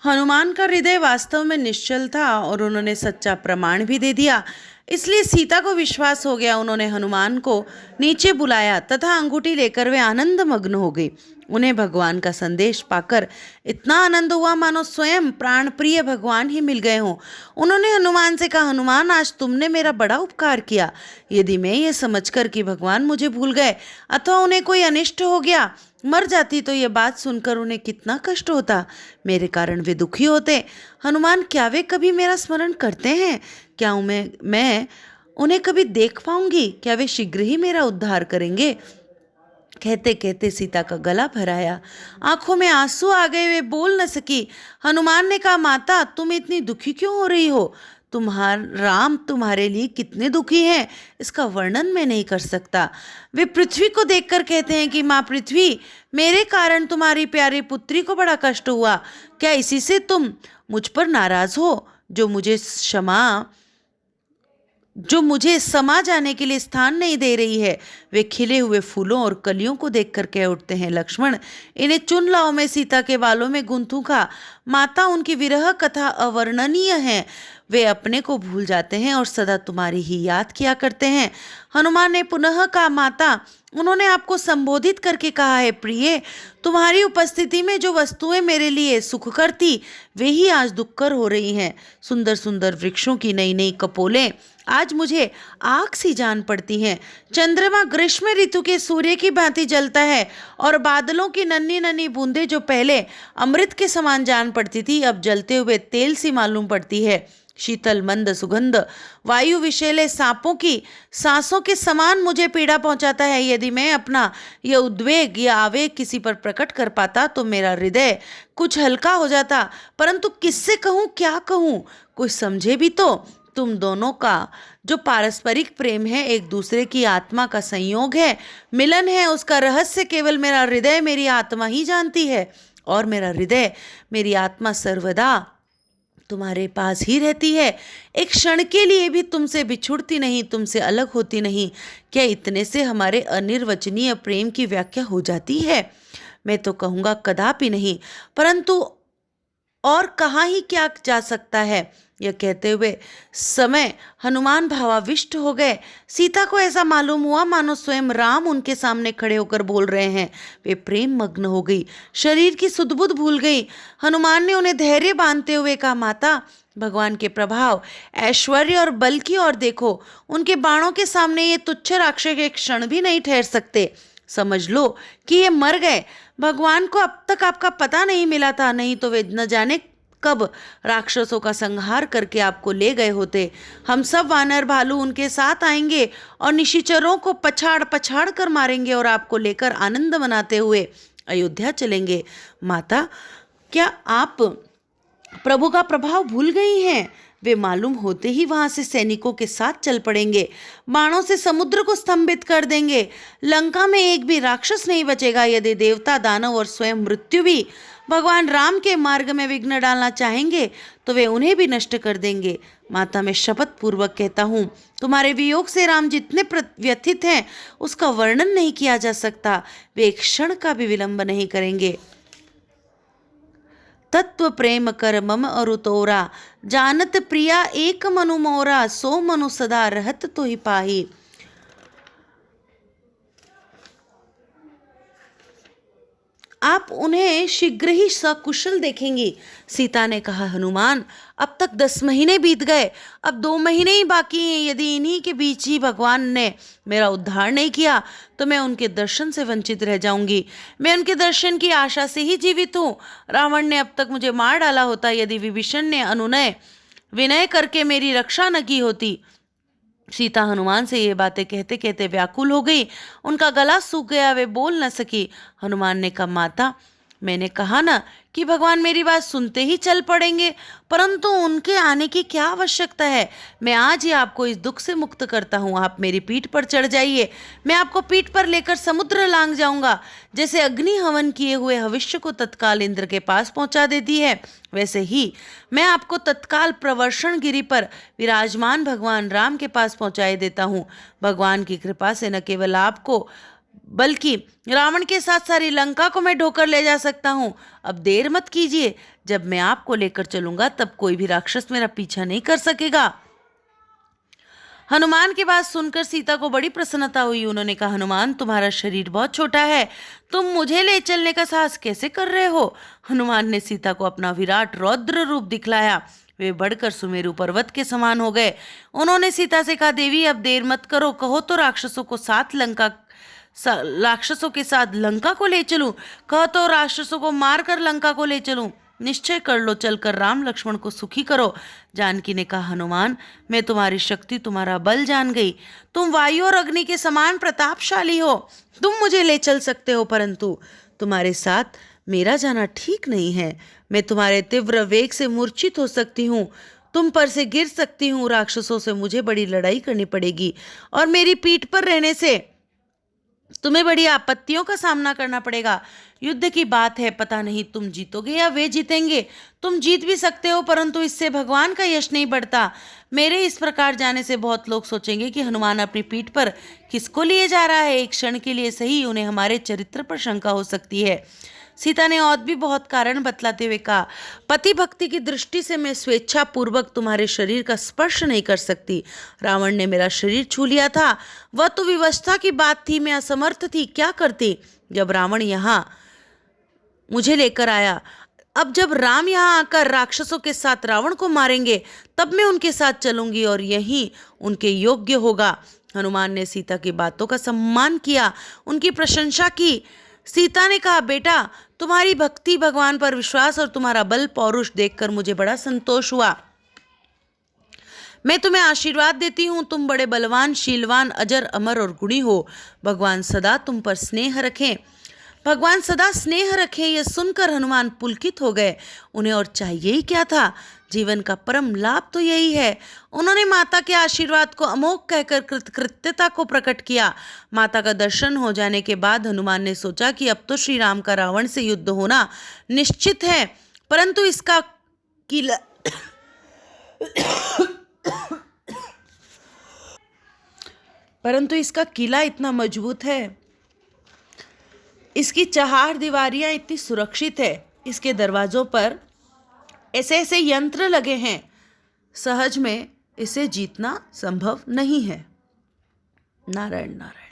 हनुमान का हृदय वास्तव में निश्चल था और उन्होंने सच्चा प्रमाण भी दे दिया। इसलिए सीता को विश्वास हो गया। उन्होंने हनुमान को नीचे बुलाया तथा अंगूठी लेकर वे आनंद मग्न हो गई। उन्हें भगवान का संदेश पाकर इतना आनंद हुआ मानो स्वयं प्राण प्रिय भगवान ही मिल गए हों। उन्होंने हनुमान से कहा, हनुमान, आज तुमने मेरा बड़ा उपकार किया। यदि मैं ये समझकर कि भगवान मुझे भूल गए अथवा उन्हें कोई अनिष्ट हो गया, मर जाती, तो ये बात सुनकर उन्हें कितना कष्ट होता। मेरे कारण वे दुखी होते। हनुमान, क्या वे कभी मेरा स्मरण करते हैं? क्या मैं उन्हें कभी देख पाऊंगी? क्या वे शीघ्र ही मेरा उद्धार करेंगे? कहते कहते सीता का गला भराया, आंखों में आंसू आ गए, वे बोल न सकी। हनुमान ने कहा, माता, तुम इतनी दुखी क्यों हो रही हो? राम तुम्हारे लिए कितने दुखी हैं, इसका वर्णन मैं नहीं कर सकता। वे पृथ्वी को देखकर कहते हैं कि माँ पृथ्वी, मेरे कारण तुम्हारी प्यारी पुत्री को बड़ा कष्ट हुआ। क्या इसी से तुम मुझ पर नाराज हो, जो मुझे समा जाने के लिए स्थान नहीं दे रही है? वे खिले हुए फूलों और कलियों को देखकर कह उठते हैं, लक्ष्मण, इन्हें चुन लाओ, मैं सीता के बालों में गूंथूंगा। माता, उनकी विरह कथा अवर्णनीय है। वे अपने को भूल जाते हैं और सदा तुम्हारी ही याद किया करते हैं। हनुमान ने पुनः कहा, माता, उन्होंने आपको संबोधित करके कहा है, प्रिय, तुम्हारी उपस्थिति में जो वस्तुएं मेरे लिए सुख करती वे ही आज दुखकर हो रही हैं। सुंदर सुंदर वृक्षों की नई नई कपोलें आज मुझे आग सी जान पड़ती हैं। चंद्रमा ग्रीष्म ऋतु के सूर्य की भांति जलता है और बादलों की नन्ही नन्ही बूंदें जो पहले अमृत के समान जान पड़ती थी, अब जलते हुए तेल सी मालूम पड़ती है। शीतल मंद सुगंध वायु विषैले सांपों की सांसों के समान मुझे पीड़ा पहुंचाता है। यदि मैं अपना यह उद्वेग या आवेग किसी पर प्रकट कर पाता तो मेरा हृदय कुछ हल्का हो जाता, परंतु किससे कहूँ, क्या कहूँ? कुछ समझे भी तो। तुम दोनों का जो पारस्परिक प्रेम है, एक दूसरे की आत्मा का संयोग है, मिलन है, उसका रहस्य केवल मेरा हृदय, मेरी आत्मा ही जानती है। और मेरा हृदय, मेरी आत्मा सर्वदा तुम्हारे पास ही रहती है, एक क्षण के लिए भी तुमसे बिछुड़ती नहीं, तुमसे अलग होती नहीं। क्या इतने से हमारे अनिर्वचनीय प्रेम की व्याख्या हो जाती है? मैं तो कहूँगा कदापि नहीं, परंतु और कहाँ ही क्या जा सकता है। यह कहते हुए समय हनुमान भावाविष्ट हो गए। सीता को ऐसा मालूम हुआ मानो स्वयं राम उनके सामने खड़े होकर बोल रहे हैं। वे प्रेम मग्न हो गई, शरीर की सुध-बुध भूल गई। हनुमान ने उन्हें धैर्य बांधते हुए कहा, माता, भगवान के प्रभाव, ऐश्वर्य और बल की ओर देखो। उनके बाणों के सामने ये तुच्छ राक्षस एक क्षण भी नहीं ठहर सकते। समझ लो कि ये मर गए। भगवान को अब तक आपका पता नहीं मिला था, नहीं तो वे न जाने कब राक्षसों का संहार करके आपको ले गए होते। हम सब वानर भालू उनके साथ आएंगे और निशाचरों को पछाड़ पछाड़ कर मारेंगे और आपको लेकर आनंद मनाते हुए अयोध्या चलेंगे। माता, क्या आप प्रभु का प्रभाव भूल गई हैं? वे मालूम होते ही वहां से सैनिकों के साथ चल पड़ेंगे, बाणों से समुद्र को स्तंभित कर देंगे। लंका में एक भी राक्षस नहीं बचेगा। यदि देवता, दानव और स्वयं मृत्यु भी भगवान राम के मार्ग में विघ्न डालना चाहेंगे तो वे उन्हें भी नष्ट कर देंगे। माता, मैं शपथ पूर्वक कहता हूँ, तुम्हारे वियोग से राम जितने व्यथित हैं उसका वर्णन नहीं किया जा सकता। वे एक क्षण का भी विलंब नहीं करेंगे। तत्व प्रेम कर मम अरु तोरा, जानत प्रिया एक मनु मोरा, सो मनु सदा रहत तो ही पाही। आप उन्हें शीघ्र ही सकुशल देखेंगी। सीता ने कहा, हनुमान, अब तक 10 महीने बीत गए, अब 2 महीने ही बाकी हैं। यदि इन्हीं के बीच ही भगवान ने मेरा उद्धार नहीं किया तो मैं उनके दर्शन से वंचित रह जाऊंगी। मैं उनके दर्शन की आशा से ही जीवित हूँ। रावण ने अब तक मुझे मार डाला होता यदि विभीषण ने अनुनय विनय करके मेरी रक्षा न की होती। सीता हनुमान से ये बातें कहते कहते व्याकुल हो गई, उनका गला सूख गया, वे बोल न सकी। हनुमान ने कहा, माता, मैंने कहा ना कि भगवान मेरी बात सुनते ही चल पड़ेंगे, परंतु उनके आने की क्या आवश्यकता है? मैं आज ही आपको इस दुख से मुक्त करता हूँ। आप मेरी पीठ पर चढ़ जाइए, मैं आपको पीठ पर लेकर समुद्र लांघ जाऊंगा। जैसे अग्नि हवन किए हुए हविष्य को तत्काल इंद्र के पास पहुंचा देती है, वैसे ही मैं आपको तत्काल प्रवर्षण गिरि पर विराजमान भगवान राम के पास पहुंचाए देता हूँ। भगवान की कृपा से न केवल आपको बल्कि रावण के साथ सारी लंका को मैं ढोकर ले जा सकता हूँ। अब देर मत कीजिए, जब मैं आपको लेकर चलूंगा तब कोई भी राक्षस मेरा पीछा नहीं कर सकेगा। हनुमान की बात सुनकर सीता को बड़ी प्रसन्नता हुई। उन्होंने कहा, हनुमान, तुम्हारा शरीर बहुत छोटा है, तुम मुझे ले चलने का साहस कैसे कर रहे हो? हनुमान ने सीता को अपना विराट रौद्र रूप दिखलाया। वे बढ़कर सुमेरु पर्वत के समान हो गए। उन्होंने सीता से कहा, देवी, अब देर मत करो, कहो तो राक्षसों के साथ लंका को ले चलूं, कहो तो राक्षसों को मारकर लंका को ले चलूं। निश्चय कर लो, चलकर राम लक्ष्मण को सुखी करो। जानकी ने कहा, हनुमान, मैं तुम्हारी शक्ति, तुम्हारा बल जान गई। तुम वायु और अग्नि के समान प्रतापशाली हो, तुम मुझे ले चल सकते हो, परंतु तुम्हारे साथ मेरा जाना ठीक नहीं है। मैं तुम्हारे तीव्र वेग से मूर्छित हो सकती हूँ, तुम पर से गिर सकती हूँ। राक्षसों से मुझे बड़ी लड़ाई करनी पड़ेगी और मेरी पीठ पर रहने से तुम्हें बड़ी आपत्तियों का सामना करना पड़ेगा। युद्ध की बात है, पता नहीं तुम जीतोगे या वे जीतेंगे। तुम जीत भी सकते हो, परंतु इससे भगवान का यश नहीं बढ़ता। मेरे इस प्रकार जाने से बहुत लोग सोचेंगे कि हनुमान अपनी पीठ पर किसको लिए जा रहा है। एक क्षण के लिए सही उन्हें हमारे चरित्र पर शंका हो सकती है। सीता ने और भी बहुत कारण बतलाते हुए कहा, पति भक्ति की दृष्टि से मैं स्वेच्छा पूर्वक तुम्हारे शरीर का स्पर्श नहीं कर सकती। रावण ने मेरा शरीर छू लिया था, वह तो विवशता की बात थी, मैं असमर्थ थी, क्या करती। जब रावण यहाँ मुझे लेकर आया, अब जब राम यहाँ आकर राक्षसों के साथ रावण को मारेंगे, तब मैं उनके साथ चलूंगी और यही उनके योग्य होगा। हनुमान ने सीता की बातों का सम्मान किया, उनकी प्रशंसा की। सीता ने कहा, बेटा, तुम्हारी भक्ति, भगवान पर विश्वास और तुम्हारा बल पौरुष देखकर मुझे बड़ा संतोष हुआ। मैं तुम्हें आशीर्वाद देती हूँ, तुम बड़े बलवान, शीलवान, अजर, अमर और गुणी हो। भगवान सदा तुम पर स्नेह रखें। भगवान सदा स्नेह रखें। यह सुनकर हनुमान पुलकित हो गए। उन्हें और चाहिए ही क्या था? जीवन का परम लाभ तो यही है। उन्होंने माता के आशीर्वाद को अमोघ कहकर कृतज्ञता को प्रकट किया। माता का दर्शन हो जाने के बाद हनुमान ने सोचा कि अब तो श्री राम का रावण से युद्ध होना निश्चित है, परंतु इसका किला इतना मजबूत है, इसकी चार दीवारियां इतनी सुरक्षित है, इसके दरवाजों पर ऐसे ऐसे यंत्र लगे हैं, सहज में इसे जीतना संभव नहीं है। नारायण नारायण।